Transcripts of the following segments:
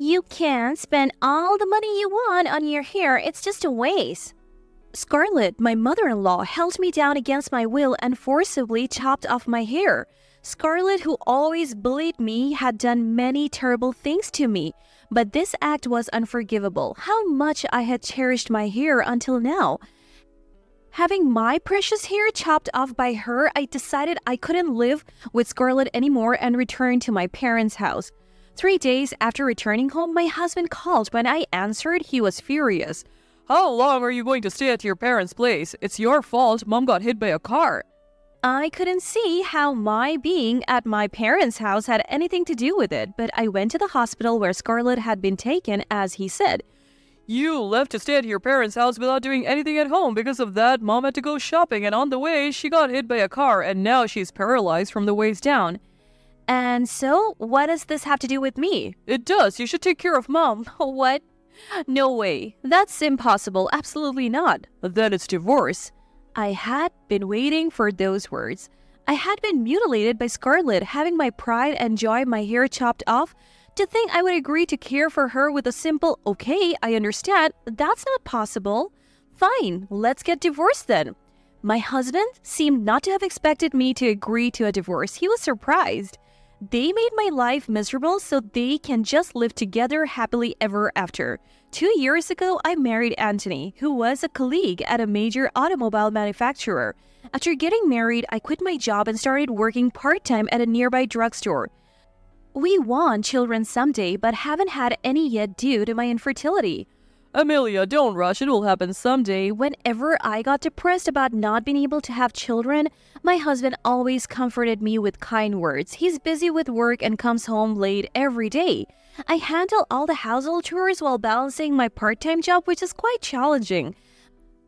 You can spend all the money you want on your hair, it's just a waste. Scarlett, my mother-in-law, held me down against my will and forcibly chopped off my hair. Scarlett, who always bullied me, had done many terrible things to me, but this act was unforgivable. How much I had cherished my hair until now. Having my precious hair chopped off by her, I decided I couldn't live with Scarlett anymore and returned to my parents' house. 3 days after returning home, my husband called. When I answered, he was furious. How long are you going to stay at your parents' place? It's your fault Mom got hit by a car. I couldn't see how my being at my parents' house had anything to do with it, but I went to the hospital where Scarlett had been taken, as he said. You left to stay at your parents' house without doing anything at home. Because of that, Mom had to go shopping, and on the way, she got hit by a car, and now she's paralyzed from the waist down. And so, what does this have to do with me? It does. You should take care of Mom. What? No way. That's impossible. Absolutely not. Then it's divorce. I had been waiting for those words. I had been mutilated by Scarlett, having my pride and joy of my hair chopped off. To think I would agree to care for her with a simple, okay, I understand, that's not possible. Fine, let's get divorced then. My husband seemed not to have expected me to agree to a divorce. He was surprised. They made my life miserable so they can just live together happily ever after. 2 years ago, I married Anthony, who was a colleague at a major automobile manufacturer. After getting married, I quit my job and started working part-time at a nearby drugstore. We want children someday, but haven't had any yet due to my infertility. Amelia, don't rush. It will happen someday. Whenever I got depressed about not being able to have children, my husband always comforted me with kind words. He's busy with work and comes home late every day. I handle all the household chores while balancing my part-time job, which is quite challenging.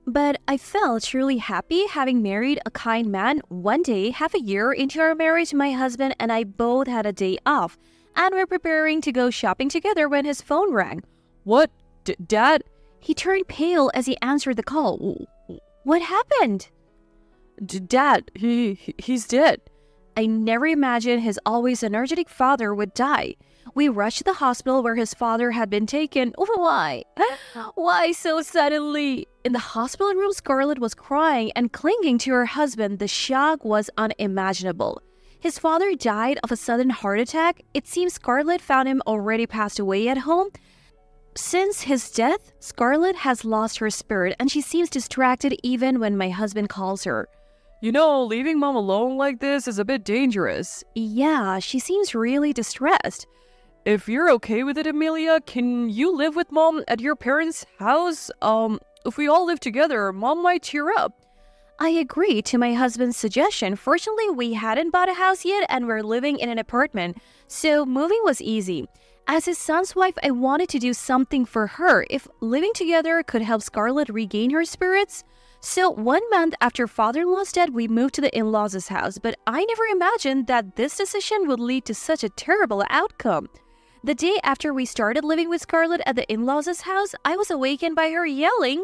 But I felt truly happy having married a kind man. One day, half a year into our marriage, my husband and I both had a day off, and we're preparing to go shopping together when his phone rang. What? Dad? He turned pale as he answered the call. What happened? Dad, he's dead. I never imagined his always energetic father would die. We rushed to the hospital where his father had been taken. Why? Why so suddenly? In the hospital room, Scarlett was crying and clinging to her husband. The shock was unimaginable. His father died of a sudden heart attack. It seems Scarlett found him already passed away at home. Since his death, Scarlett has lost her spirit and she seems distracted even when my husband calls her. You know, leaving Mom alone like this is a bit dangerous. Yeah, she seems really distressed. If you're okay with it, Amelia, can you live with Mom at your parents' house? If we all live together, Mom might cheer up. I agreed to my husband's suggestion. Fortunately, we hadn't bought a house yet and we're living in an apartment, so moving was easy. As his son's wife, I wanted to do something for her if living together could help Scarlett regain her spirits. So 1 month after father-in-law's death, we moved to the in-laws' house, but I never imagined that this decision would lead to such a terrible outcome. The day after we started living with Scarlett at the in-laws' house, I was awakened by her yelling,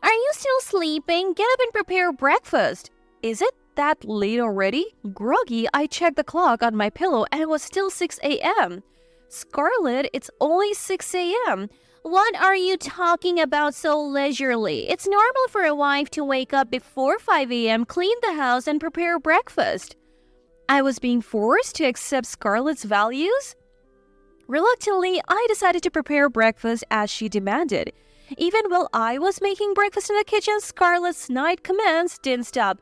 "Are you still sleeping? Get up and prepare breakfast." Is it that late already? Groggy, I checked the clock on my pillow and it was still 6 a.m. Scarlett, it's only 6 a.m. What are you talking about so leisurely? It's normal for a wife to wake up before 5 a.m., clean the house, and prepare breakfast. I was being forced to accept Scarlett's values? Reluctantly, I decided to prepare breakfast as she demanded. Even while I was making breakfast in the kitchen, Scarlett's snide commands didn't stop.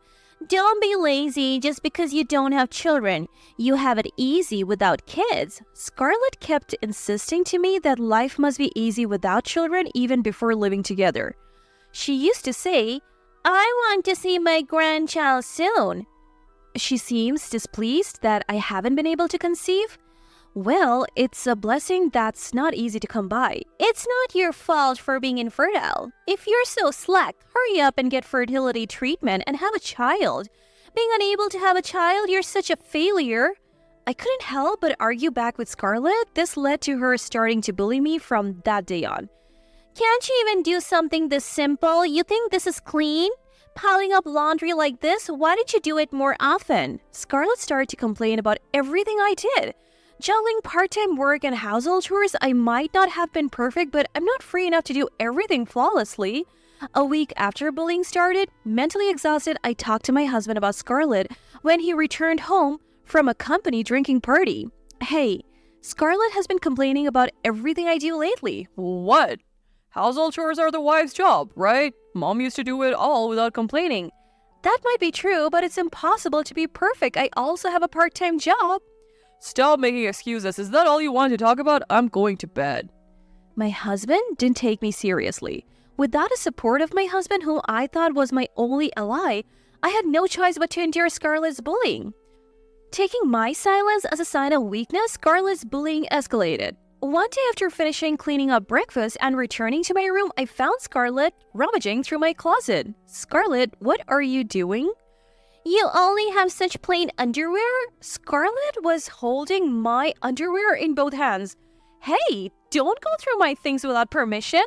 Don't be lazy just because you don't have children. You have it easy without kids. Scarlett kept insisting to me that life must be easy without children even before living together. She used to say, "I want to see my grandchild soon." She seems displeased that I haven't been able to conceive. Well, it's a blessing that's not easy to come by. It's not your fault for being infertile. If you're so slack, hurry up and get fertility treatment and have a child. Being unable to have a child, you're such a failure. I couldn't help but argue back with Scarlett. This led to her starting to bully me from that day on. Can't you even do something this simple? You think this is clean? Piling up laundry like this? Why didn't you do it more often? Scarlett started to complain about everything I did. Juggling part-time work and household chores, I might not have been perfect, but I'm not free enough to do everything flawlessly. A week after bullying started, mentally exhausted, I talked to my husband about Scarlett when he returned home from a company drinking party. Hey, Scarlett has been complaining about everything I do lately. What? Household chores are the wife's job, right? Mom used to do it all without complaining. That might be true, but it's impossible to be perfect. I also have a part-time job. Stop making excuses. Is that all you want to talk about? I'm going to bed. My husband didn't take me seriously. Without the support of my husband, whom I thought was my only ally, I had no choice but to endure Scarlett's bullying. Taking my silence as a sign of weakness, Scarlett's bullying escalated. One day after finishing cleaning up breakfast and returning to my room, I found Scarlett rummaging through my closet. Scarlett, what are you doing? You only have such plain underwear? Scarlett was holding my underwear in both hands. Hey, don't go through my things without permission.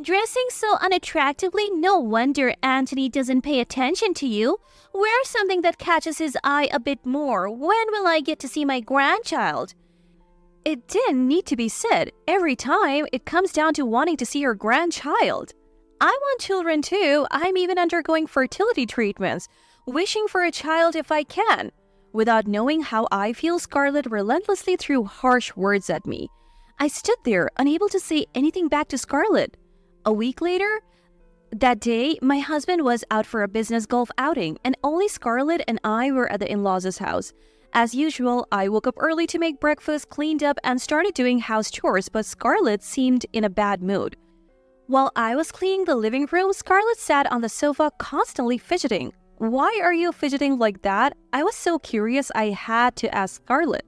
Dressing so unattractively, no wonder Anthony doesn't pay attention to you. Wear something that catches his eye a bit more. When will I get to see my grandchild? It didn't need to be said. Every time, it comes down to wanting to see her grandchild. I want children too. I'm even undergoing fertility treatments, wishing for a child if I can. Without knowing how I feel, Scarlett relentlessly threw harsh words at me. I stood there, unable to say anything back to Scarlett. A week later, that day, my husband was out for a business golf outing, and only Scarlett and I were at the in-laws' house. As usual, I woke up early to make breakfast, cleaned up, and started doing house chores, but Scarlett seemed in a bad mood. While I was cleaning the living room, Scarlett sat on the sofa constantly fidgeting. Why are you fidgeting like that? I was so curious I had to ask Scarlett.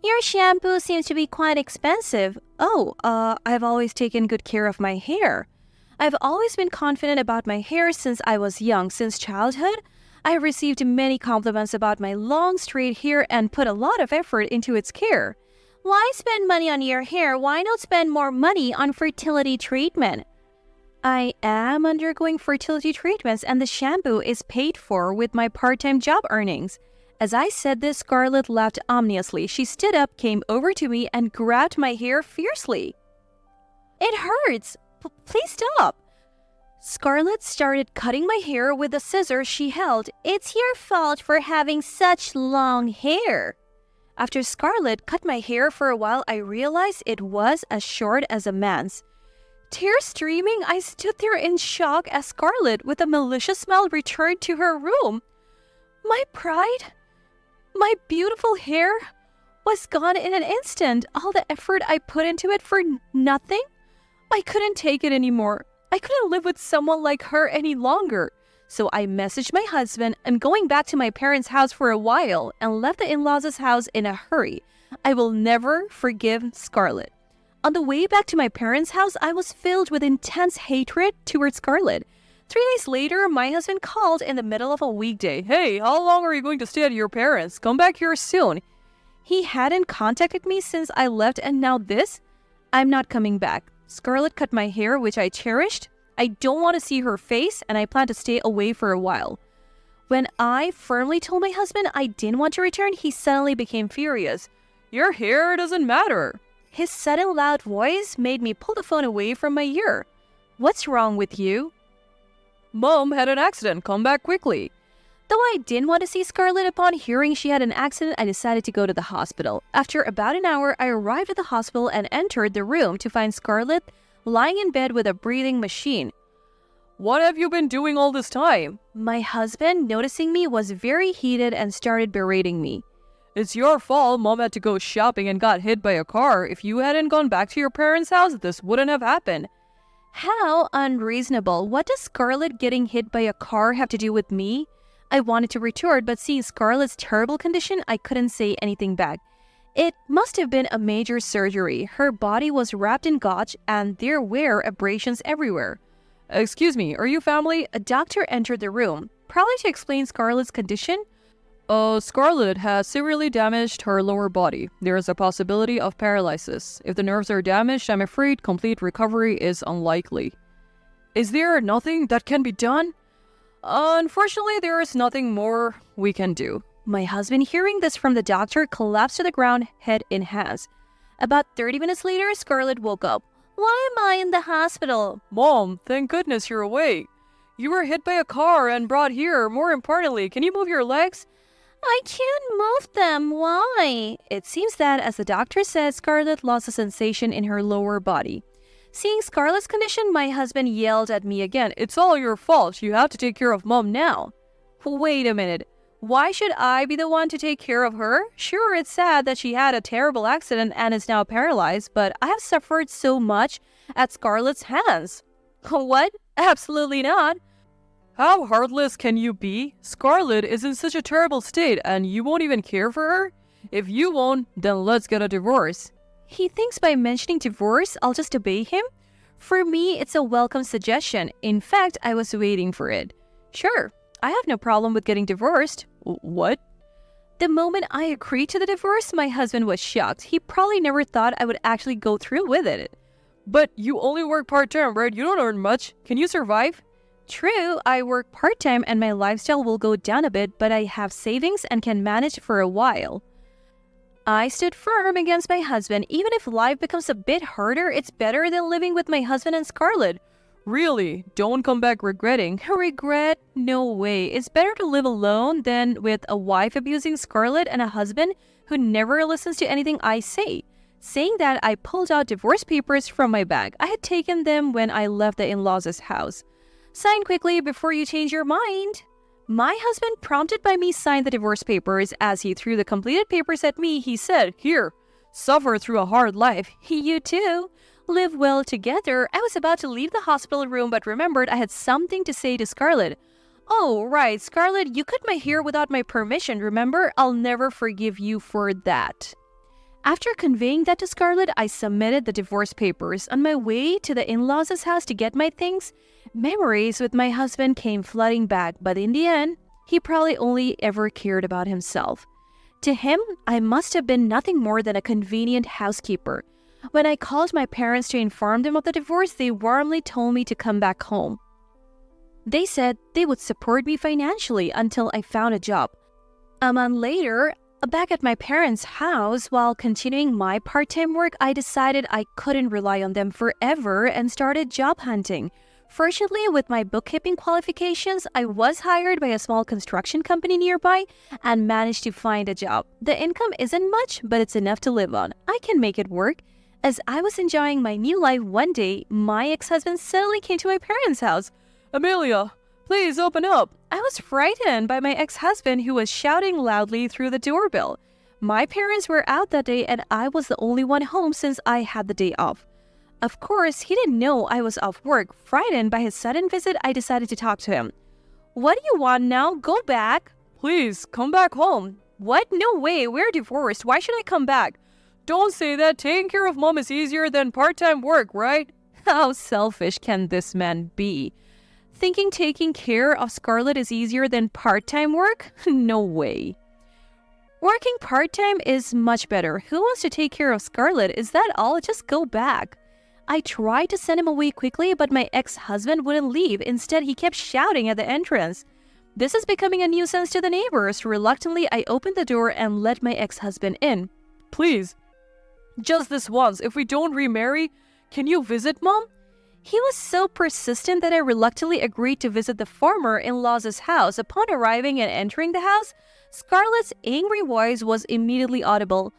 Your shampoo seems to be quite expensive. Oh, I've always taken good care of my hair. I've always been confident about my hair since I was young. Since childhood, I received many compliments about my long straight hair and put a lot of effort into its care. Why spend money on your hair? Why not spend more money on fertility treatment? I am undergoing fertility treatments and the shampoo is paid for with my part-time job earnings. As I said this, Scarlett laughed ominously. She stood up, came over to me, and grabbed my hair fiercely. It hurts. Please stop. Scarlett started cutting my hair with the scissors she held. It's your fault for having such long hair. After Scarlett cut my hair for a while, I realized it was as short as a man's. Tears streaming, I stood there in shock as Scarlett, with a malicious smile, returned to her room. My pride, my beautiful hair, was gone in an instant. All the effort I put into it for nothing? I couldn't take it anymore. I couldn't live with someone like her any longer. So I messaged my husband, I'm going back to my parents' house for a while, and left the in-laws' house in a hurry. I will never forgive Scarlett. On the way back to my parents' house, I was filled with intense hatred towards Scarlett. 3 days later, my husband called in the middle of a weekday. Hey, how long are you going to stay at your parents'? Come back here soon. He hadn't contacted me since I left, and now this? I'm not coming back. Scarlett cut my hair, which I cherished. I don't want to see her face, and I plan to stay away for a while. When I firmly told my husband I didn't want to return, he suddenly became furious. Your hair doesn't matter. His sudden loud voice made me pull the phone away from my ear. What's wrong with you? Mom had an accident. Come back quickly. Though I didn't want to see Scarlett, upon hearing she had an accident, I decided to go to the hospital. After about an hour, I arrived at the hospital and entered the room to find Scarlett lying in bed with a breathing machine. What have you been doing all this time? My husband, noticing me, was very heated and started berating me. It's your fault. Mom had to go shopping and got hit by a car. If you hadn't gone back to your parents' house, this wouldn't have happened. How unreasonable. What does Scarlett getting hit by a car have to do with me? I wanted to retort, but seeing Scarlett's terrible condition, I couldn't say anything back. It must have been a major surgery. Her body was wrapped in gauze and there were abrasions everywhere. Excuse me, are you family? A doctor entered the room, probably to explain Scarlett's condition. Scarlett has severely damaged her lower body. There is a possibility of paralysis. If the nerves are damaged, I'm afraid complete recovery is unlikely. Is there nothing that can be done? Unfortunately, there is nothing more we can do. My husband, hearing this from the doctor, collapsed to the ground, head in hands. About 30 minutes later, Scarlett woke up. Why am I in the hospital? Mom, thank goodness you're awake. You were hit by a car and brought here. More importantly, can you move your legs? I can't move them. Why? It seems that, as the doctor said, Scarlett lost a sensation in her lower body. Seeing Scarlett's condition, my husband yelled at me again. It's all your fault. You have to take care of Mom now. Wait a minute. Why should I be the one to take care of her? Sure, it's sad that she had a terrible accident and is now paralyzed, but I have suffered so much at Scarlett's hands. What? Absolutely not. How heartless can you be? Scarlett is in such a terrible state and you won't even care for her? If you won't, then let's get a divorce. He thinks by mentioning divorce, I'll just obey him? For me, it's a welcome suggestion. In fact, I was waiting for it. Sure, I have no problem with getting divorced. What? The moment I agreed to the divorce, my husband was shocked. He probably never thought I would actually go through with it. But you only work part-time, right? You don't earn much. Can you survive? True, I work part-time and my lifestyle will go down a bit, but I have savings and can manage for a while. I stood firm against my husband. Even if life becomes a bit harder, it's better than living with my husband and Scarlett. Really? Don't come back regretting. Regret? No way. It's better to live alone than with a wife abusing Scarlett and a husband who never listens to anything I say. Saying that, I pulled out divorce papers from my bag. I had taken them when I left the in-laws' house. Sign quickly before you change your mind. My husband, prompted by me, signed the divorce papers. As he threw the completed papers at me, he said, Here, suffer through a hard life. You too. Live well together. I was about to leave the hospital room but remembered I had something to say to Scarlett. Oh, right, Scarlett, you cut my hair without my permission, remember? I'll never forgive you for that. After conveying that to Scarlett, I submitted the divorce papers. On my way to the in-laws' house to get my things, memories with my husband came flooding back, but in the end, he probably only ever cared about himself. To him, I must have been nothing more than a convenient housekeeper. When I called my parents to inform them of the divorce, they warmly told me to come back home. They said they would support me financially until I found a job. A month later, back at my parents' house, while continuing my part-time work, I decided I couldn't rely on them forever and started job hunting. Fortunately, with my bookkeeping qualifications, I was hired by a small construction company nearby and managed to find a job. The income isn't much, but it's enough to live on. I can make it work. As I was enjoying my new life one day, my ex-husband suddenly came to my parents' house. Amelia, please open up. I was frightened by my ex-husband who was shouting loudly through the doorbell. My parents were out that day and I was the only one home since I had the day off. Of course, he didn't know I was off work. Frightened by his sudden visit, I decided to talk to him. What do you want now? Go back. Please, come back home. What? No way. We're divorced. Why should I come back? Don't say that. Taking care of Mom is easier than part-time work, right? How selfish can this man be? Thinking taking care of Scarlett is easier than part-time work? No way. Working part-time is much better. Who wants to take care of Scarlett? Is that all? Just go back. I tried to send him away quickly, but my ex-husband wouldn't leave. Instead, he kept shouting at the entrance. This is becoming a nuisance to the neighbors. Reluctantly, I opened the door and let my ex-husband in. Please, just this once. If we don't remarry, can you visit Mom? He was so persistent that I reluctantly agreed to visit the former in-laws' house. Upon arriving and entering the house, Scarlett's angry voice was immediately audible.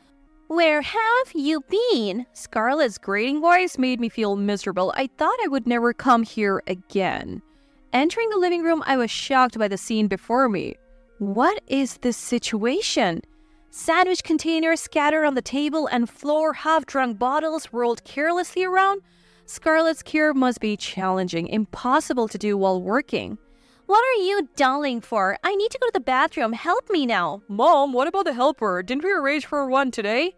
Where have you been? Scarlett's grating voice made me feel miserable. I thought I would never come here again. Entering the living room, I was shocked by the scene before me. What is this situation? Sandwich containers scattered on the table and floor, half-drunk bottles rolled carelessly around. Scarlett's care must be challenging, impossible to do while working. What are you dulling for? I need to go to the bathroom. Help me now. Mom, what about the helper? Didn't we arrange for one today?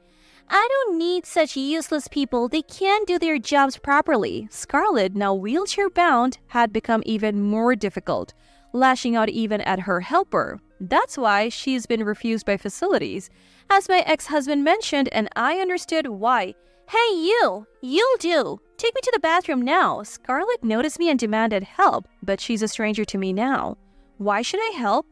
I don't need such useless people. They can't do their jobs properly. Scarlett, now wheelchair-bound, had become even more difficult, lashing out even at her helper. That's why she's been refused by facilities. As my ex-husband mentioned, and I understood why. Hey, you'll do. Take me to the bathroom now. Scarlett noticed me and demanded help, but she's a stranger to me now. Why should I help?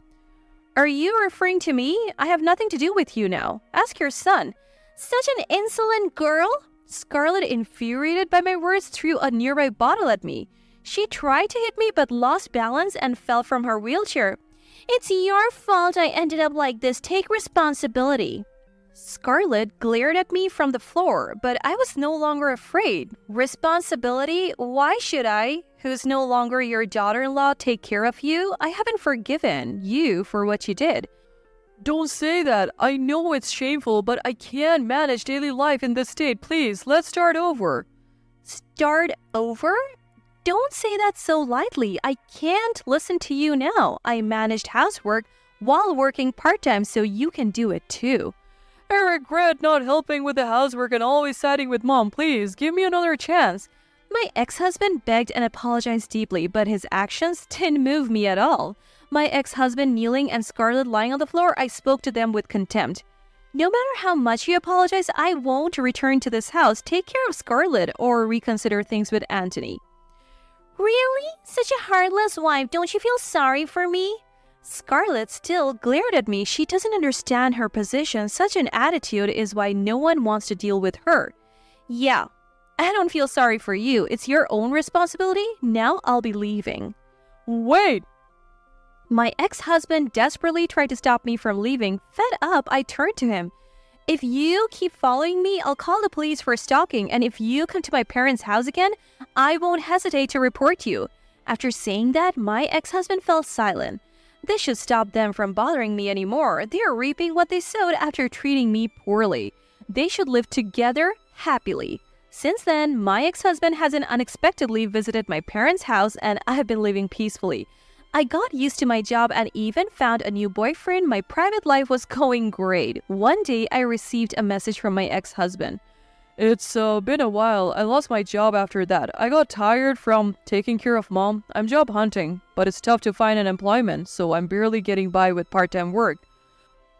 Are you referring to me? I have nothing to do with you now. Ask your son. Such an insolent girl? Scarlett, infuriated by my words, threw a nearby bottle at me. She tried to hit me but lost balance and fell from her wheelchair. It's your fault I ended up like this. Take responsibility. Scarlett glared at me from the floor, but I was no longer afraid. Responsibility? Why should I, who's no longer your daughter-in-law, take care of you? I haven't forgiven you for what you did. Don't say that. I know it's shameful, but I can't manage daily life in this state. Please, let's start over. Start over? Don't say that so lightly. I can't listen to you now. I managed housework while working part-time, so you can do it too. I regret not helping with the housework and always siding with Mom. Please, give me another chance. My ex-husband begged and apologized deeply, but his actions didn't move me at all. My ex-husband kneeling and Scarlett lying on the floor, I spoke to them with contempt. No matter how much you apologize, I won't return to this house. Take care of Scarlett or reconsider things with Anthony. Really? Such a heartless wife. Don't you feel sorry for me? Scarlett still glared at me. She doesn't understand her position. Such an attitude is why no one wants to deal with her. Yeah, I don't feel sorry for you. It's your own responsibility. Now I'll be leaving. Wait! My ex-husband desperately tried to stop me from leaving. Fed up, I turned to him. If you keep following me, I'll call the police for stalking, and if you come to my parents' house again, I won't hesitate to report you. After saying that, my ex-husband fell silent. This should stop them from bothering me anymore. They are reaping what they sowed after treating me poorly. They should live together happily. Since then, my ex-husband hasn't unexpectedly visited my parents' house and I have been living peacefully. I got used to my job and even found a new boyfriend. My private life was going great. One day, I received a message from my ex-husband. It's been a while. I lost my job after that. I got tired from taking care of Mom. I'm job hunting, but it's tough to find an employment, so I'm barely getting by with part-time work.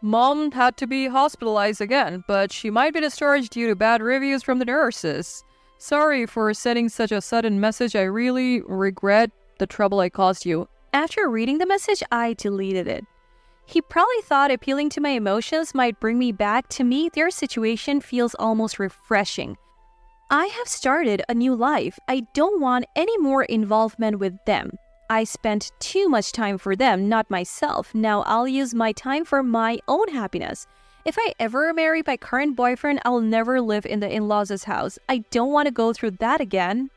Mom had to be hospitalized again, but she might be discharged due to bad reviews from the nurses. Sorry for sending such a sudden message. I really regret the trouble I caused you. After reading the message, I deleted it. He probably thought appealing to my emotions might bring me back. To me, their situation feels almost refreshing. I have started a new life. I don't want any more involvement with them. I spent too much time for them, not myself. Now I'll use my time for my own happiness. If I ever marry my current boyfriend, I'll never live in the in-laws' house. I don't want to go through that again.